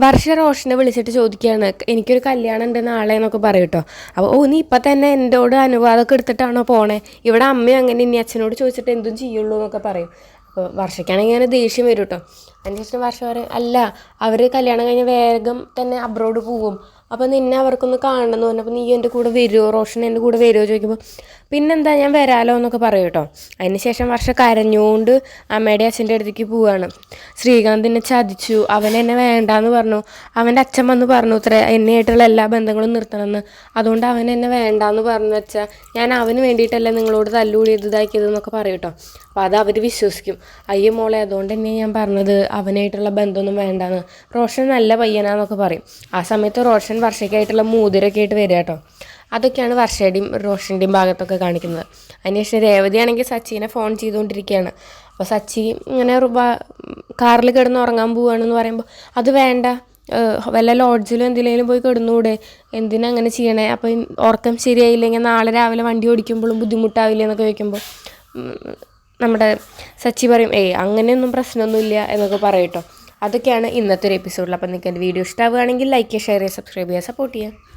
വർഷ റോഷനെ വിളിച്ചിട്ട് ചോദിക്കുകയാണ്, എനിക്കൊരു കല്യാണം ഉണ്ട് നാളെ എന്നൊക്കെ പറയും കേട്ടോ. അപ്പോൾ നീ ഇപ്പം തന്നെ എന്നോട് അനുവാദമൊക്കെ എടുത്തിട്ടാണോ പോണേ? ഇവിടെ അമ്മയും അങ്ങനെ ഇനി അച്ഛനോട് ചോദിച്ചിട്ട് എന്തും ചെയ്യുള്ളൂ എന്നൊക്കെ പറയും. അപ്പോൾ വർഷയ്ക്കാണെങ്കിൽ അങ്ങനെ ദേഷ്യം വരും കേട്ടോ. അതിനുശേഷം വർഷ പറയും, അല്ല അവർ കല്യാണം കഴിഞ്ഞ് വേഗം തന്നെ അബ്രോഡ് പോവും, അപ്പോൾ നിന്നെ അവർക്കൊന്ന് കാണണം എന്ന് പറഞ്ഞപ്പോൾ നീ എൻ്റെ കൂടെ വരുമോ, റോഷൻ എൻ്റെ കൂടെ വരുമോ ചോദിക്കുമ്പോൾ പിന്നെന്താ ഞാൻ വരാലോ എന്നൊക്കെ പറയും കേട്ടോ. അതിന് ശേഷം വർഷ കരഞ്ഞുകൊണ്ട് അമ്മയുടെ അച്ഛൻ്റെ അടുത്തേക്ക് പോവുകയാണ്. ശ്രീകാന്ത് എന്നെ ചതിച്ചു, അവൻ എന്നെ വേണ്ടാന്ന് പറഞ്ഞു, അവൻ്റെ അച്ഛൻ വന്ന് പറഞ്ഞു ഇത്ര എന്നെയായിട്ടുള്ള എല്ലാ ബന്ധങ്ങളും നിർത്തണമെന്ന്, അതുകൊണ്ട് അവൻ എന്നെ വേണ്ടാന്ന് പറഞ്ഞു വെച്ചാൽ ഞാൻ അവന് വേണ്ടിയിട്ടല്ല നിങ്ങളോട് തല്ലുകൂടിയത് ഇതാക്കിയത് എന്നൊക്കെ പറയും കേട്ടോ. അപ്പോൾ അത് അവർ വിശ്വസിക്കും. അയ്യോ മോളെ, അതുകൊണ്ട് തന്നെ ഞാൻ പറഞ്ഞത് അവനായിട്ടുള്ള ബന്ധമൊന്നും വേണ്ടാന്ന്, റോഷൻ നല്ല പയ്യനാന്നൊക്കെ പറയും. ആ സമയത്ത് റോഷൻ വർഷയ്ക്കായിട്ടുള്ള മോതിരമൊക്കെ ആയിട്ട് വരിക കേട്ടോ. അതൊക്കെയാണ് വർഷയുടെയും റോഷൻ്റെയും ഭാഗത്തൊക്കെ കാണിക്കുന്നത്. അതിനുശേഷം രേവതിയാണെങ്കിൽ സച്ചിനെ ഫോൺ ചെയ്തുകൊണ്ടിരിക്കുകയാണ്. അപ്പോൾ സച്ചി ഇങ്ങനെ കാറിൽ കിടന്ന് ഉറങ്ങാൻ പോവുകയാണെന്ന് പറയുമ്പോൾ അത് വേണ്ട, വല്ല ലോഡ്ജിലും എന്തിലേലും പോയി കിടന്നുകൂടെ, എന്തിനാ അങ്ങനെ ചെയ്യണേ, അപ്പോൾ ഉറക്കം ശരിയായില്ലെങ്കിൽ നാളെ രാവിലെ വണ്ടി ഓടിക്കുമ്പോഴും ബുദ്ധിമുട്ടാവില്ല എന്നൊക്കെ ചോദിക്കുമ്പോൾ നമ്മുടെ സച്ചി പറയും അങ്ങനെയൊന്നും പ്രശ്നമൊന്നുമില്ല എന്നൊക്കെ പറയും കേട്ടോ. അതൊക്കെയാണ് ഇന്നത്തെ ഒരു എപ്പിസോഡിൽ. അപ്പോൾ നിങ്ങൾക്ക് എൻ്റെ വീഡിയോ ഇഷ്ടമാവുകയാണെങ്കിൽ ലൈക്ക് ചെയ്യുക, ഷെയർ ചെയ്യുക, സബ്സ്ക്രൈബ് ചെയ്യുക, സപ്പോർട്ട് ചെയ്യുക.